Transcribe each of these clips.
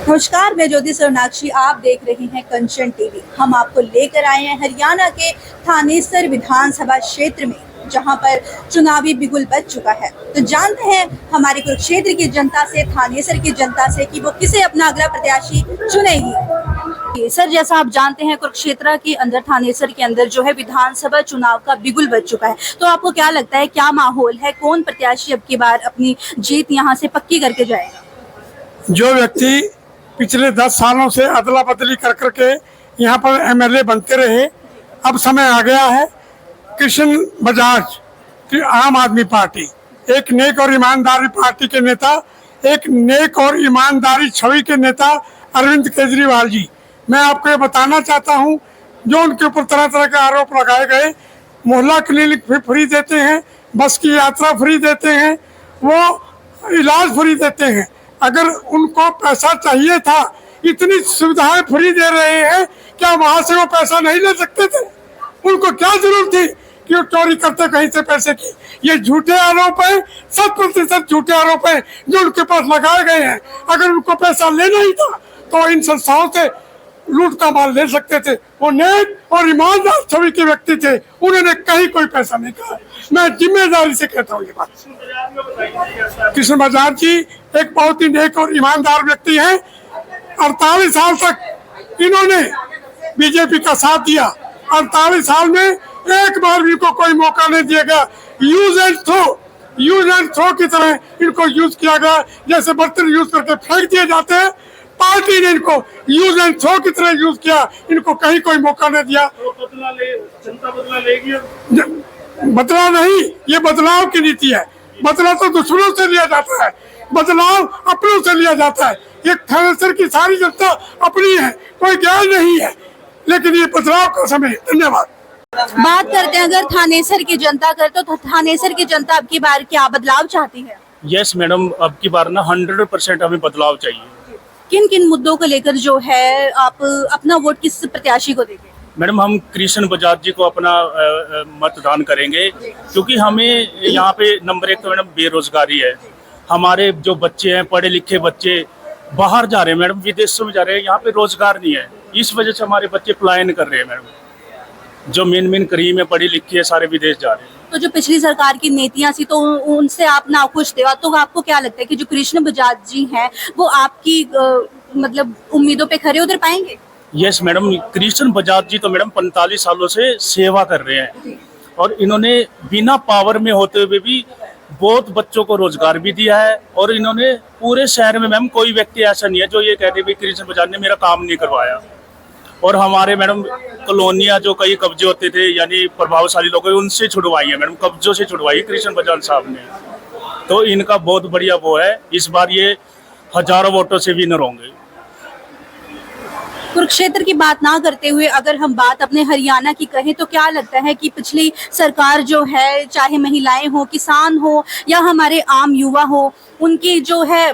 नमस्कार, मैं ज्योति सोनाक्षी। आप देख रही हैं कंचन टीवी। हम आपको लेकर आए हैं हरियाणा के थानेसर विधानसभा क्षेत्र में, जहां पर चुनावी बिगुल बज चुका है। तो जानते हैं हमारे कुरुक्षेत्र की जनता से, थानेसर की जनता से, कि वो किसे अपना अगला प्रत्याशी चुनेगी। सर, जैसा आप जानते हैं कुरुक्षेत्र के अंदर, थानेसर के अंदर जो है विधानसभा चुनाव का बिगुल बज चुका है। तो आपको क्या लगता है, क्या माहौल है, कौन प्रत्याशी अब की बार अपनी जीत यहाँ से पक्की करके जाएगा? जो व्यक्ति पिछले 10 सालों से अदला बदली कर करके यहाँ पर एमएलए बनते रहे, अब समय आ गया है कृष्ण बजाज की आम आदमी पार्टी, एक नेक और ईमानदारी पार्टी के नेता, एक नेक और ईमानदारी छवि के नेता अरविंद केजरीवाल जी। मैं आपको ये बताना चाहता हूँ, जो उनके ऊपर तरह तरह के आरोप लगाए गए, मोहल्ला क्लिनिक भी फ्री देते हैं, बस की यात्रा फ्री देते हैं, वो इलाज फ्री देते हैं। अगर उनको पैसा चाहिए था, इतनी सुविधाएं फ्री दे रहे हैं, क्या वहां से वो पैसा नहीं ले सकते थे? उनको क्या जरूरत थी कि वो चोरी करते कहीं से पैसे की? ये झूठे आरोप है, 100% झूठे आरोप है जो उनके पास लगाए गए हैं। अगर उनको पैसा लेना ही था तो इन संस्थाओं से लूट का माल ले सकते थे। वो नेक और ईमानदार छवि के व्यक्ति थे, उन्होंने कहीं कोई पैसा नहीं कहा। मैं जिम्मेदारी से कहता हूँ ये बात। कृष्ण बजाज जी एक बहुत ही नेक और ईमानदार व्यक्ति हैं। 48 साल तक इन्होंने बीजेपी का साथ दिया। 48 साल में एक बार भी इनको कोई मौका नहीं दिया गया। यूज एंड थ्रो की तरह इनको यूज किया गया, जैसे बर्तन यूज करके फेंक दिए जाते हैं। पार्टी ने इनको यूज एंड थ्रो की तरह यूज किया, इनको कहीं कोई मौका नहीं दिया। जनता बदला लेगी। बदलाव नहीं, ये बदलाव की नीति है। बदलाव तो दुश्मनों से लिया जाता है, बदलाव अपनों से लिया जाता है। ये थानेसर की सारी जनता अपनी है, कोई गैर नहीं है, लेकिन ये बदलाव का समय है। धन्यवाद। बात करते हैं अगर थानेसर की जनता कर, तो थानेसर की जनता अब की बार क्या बदलाव चाहती है? यस मैडम, अब की बार ना 100% हमें बदलाव चाहिए। किन किन मुद्दों को लेकर जो है आप अपना वोट किस प्रत्याशी को देंगे? मैडम, हम कृष्ण बजाज जी को अपना मतदान करेंगे, क्योंकि हमें यहाँ पे नंबर 1 तो मैडम बेरोजगारी है। हमारे जो बच्चे हैं, पढ़े लिखे बच्चे बाहर जा रहे हैं मैडम, विदेशों में जा रहे हैं, यहाँ पे रोजगार नहीं है। इस वजह से हमारे बच्चे पलायन कर रहे हैं मैडम। जो मेन करीम है, पढ़ी लिखी है, सारे विदेश जा रहे हैं। तो जो पिछली सरकार की नीतियां थी, तो उनसे आप नाखुश थे, तो आपको क्या लगता है कि जो कृष्ण बजाज जी हैं वो आपकी मतलब उम्मीदों पे खरे उतर पाएंगे? यस मैडम, कृष्ण बजाज जी तो मैडम 45 सालों से सेवा कर रहे हैं, और इन्होंने बिना पावर में होते हुए भी बहुत बच्चों को रोजगार भी दिया है। और इन्होंने पूरे शहर में मैम कोई व्यक्ति ऐसा नहीं है जो ये कहते भी कृष्ण बजाज ने मेरा काम नहीं करवाया। और हमारे मैडम कॉलोनियाँ जो कई कब्जे होते थे, यानी प्रभावशाली लोग, उनसे छुड़वाई है मैडम, कब्जों से छुड़वाई कृष्ण बजाज साहब ने। तो इनका बहुत बढ़िया वो है, इस बार ये हजारों वोटों से विनर होंगे। कुरुक्षेत्र की बात ना करते हुए अगर हम बात अपने हरियाणा की कहें, तो क्या लगता है कि पिछली सरकार जो है, चाहे महिलाएं हो, किसान हो या हमारे आम युवा हो, उनकी जो है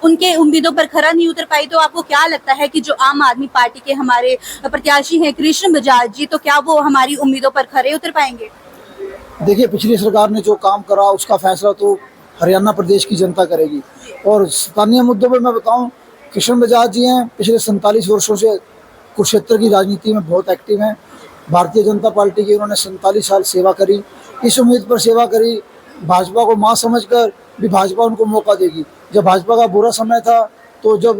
उनके उम्मीदों पर खरा नहीं उतर पाई। तो आपको क्या लगता है कि जो आम आदमी पार्टी के हमारे प्रत्याशी हैं कृष्ण बजाज जी, तो क्या वो हमारी उम्मीदों पर खरे उतर पाएंगे? देखिए, पिछली सरकार ने जो काम करा उसका फैसला तो हरियाणा प्रदेश की जनता करेगी। और स्थानीय मुद्दों पर मैं बताऊं, कृष्ण बजाज जी हैं पिछले 47 वर्षों से कुरुक्षेत्र की राजनीति में बहुत एक्टिव हैं। भारतीय जनता पार्टी की उन्होंने 47 साल सेवा करी। इस उम्मीद पर सेवा करी, भाजपा को मां समझकर भी भाजपा उनको मौका देगी। जब भाजपा का बुरा समय था, तो जब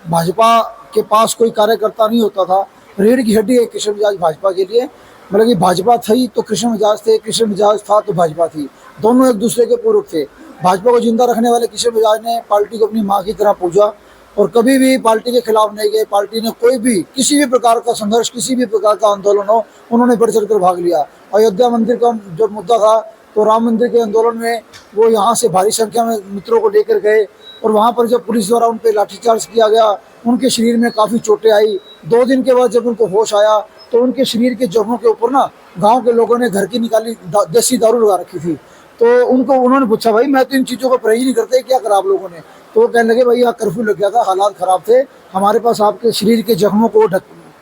भाजपा के पास कोई कार्यकर्ता नहीं होता था, रीढ़ की हड्डी है कृष्ण बजाज भाजपा के लिए। मतलब कि भाजपा थी तो कृष्ण बजाज थे, कृष्ण बजाज था तो भाजपा थी, दोनों एक दूसरे के पूरक थे। भाजपा को जिंदा रखने वाले कृष्ण बजाज ने पार्टी को अपनी माँ की तरह पूजा और कभी भी पार्टी के खिलाफ नहीं गए। पार्टी ने कोई भी किसी भी प्रकार का संघर्ष, किसी भी प्रकार का आंदोलन हो, उन्होंने बढ़ चढ़ कर भाग लिया। अयोध्या मंदिर का जब मुद्दा था, तो राम मंदिर के आंदोलन में वो यहाँ से भारी संख्या में मित्रों को लेकर गए, और वहाँ पर जब पुलिस द्वारा उन पर लाठीचार्ज किया गया, उनके शरीर में काफ़ी चोटें आई। 2 दिन के बाद जब उनको होश आया, तो उनके शरीर के जख्मों के ऊपर ना गांव के लोगों ने घर की निकाली देसी दारू लगा रखी थी। तो उन्होंने पूछा, भाई मैं तो इन चीज़ों को परहेज नहीं करते, क्या करा आप लोगों ने? तो वो कहने लगे, भाई यहाँ कर्फ्यू लग गया था, हालात ख़राब थे, हमारे पास आपके शरीर के जख्मों को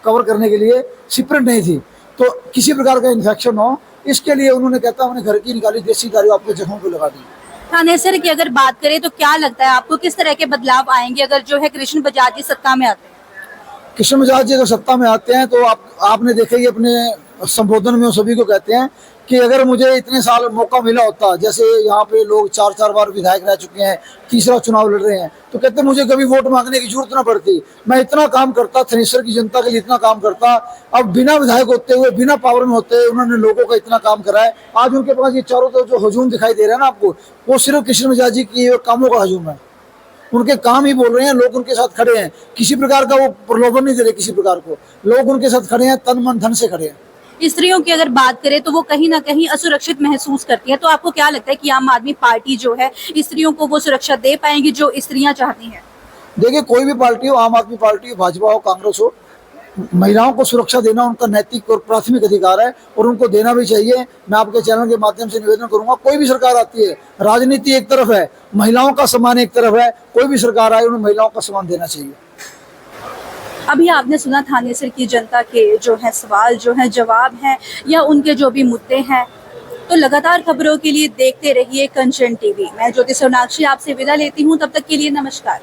कवर करने के लिए सिपरेट नहीं थी, तो किसी प्रकार का इन्फेक्शन हो, इसके लिए उन्होंने कहता हमने घर की निकाली देसी दारू आपके जख्मों पर लगा दी। थानेसर की अगर बात करें तो क्या लगता है आपको, किस तरह के बदलाव आएंगे अगर जो है कृष्ण बजाज जी सत्ता में आते हैं? कृष्ण बजाज जी अगर सत्ता में आते हैं तो आपने देखा कि अपने संबोधन में वो सभी को कहते हैं कि अगर मुझे इतने साल मौका मिला होता, जैसे यहाँ पे लोग 4-4 बार विधायक रह चुके हैं, तीसरा चुनाव लड़ रहे हैं, तो कहते मुझे कभी वोट मांगने की जरूरत ना पड़ती, मैं इतना काम करता, थनेसर की जनता के लिए इतना काम करता। अब बिना विधायक होते हुए, बिना पावर में होते हुए उन्होंने लोगों का इतना काम करा है। आज उनके पास ये चारों तरफ जो हजूम दिखाई दे रहा है ना आपको, वो सिर्फ कृष्ण बजाज जी की कामों का हजूम है। उनके काम ही बोल रहे हैं, लोग उनके साथ खड़े हैं, किसी प्रकार का वो प्रलोभन नहीं दे रहे, किसी प्रकार को लोग उनके साथ खड़े हैं, तन मन धन से खड़े हैं। स्त्रियों की अगर बात करें तो वो कहीं ना कहीं असुरक्षित महसूस करती है, तो आपको क्या लगता है कि आम आदमी पार्टी जो है स्त्रियों को वो सुरक्षा दे पाएंगी जो स्त्रियां चाहती हैं? देखिए, कोई भी पार्टी हो, आम आदमी पार्टी हो, भाजपा हो, कांग्रेस हो, महिलाओं को सुरक्षा देना उनका नैतिक और प्राथमिक अधिकार है और उनको देना भी चाहिए। मैं आपके चैनल के माध्यम से निवेदन करूंगा, कोई भी सरकार आती है, राजनीति एक तरफ है, महिलाओं का सम्मान एक तरफ है, कोई भी सरकार आए उन्हें महिलाओं का सम्मान देना चाहिए। अभी आपने सुना थानेसर की जनता के जो है सवाल, जो है जवाब हैं या उनके जो भी मुद्दे हैं। तो लगातार खबरों के लिए देखते रहिए कंचन टीवी। मैं ज्योति सोनाक्षी आपसे विदा लेती हूँ, तब तक के लिए नमस्कार।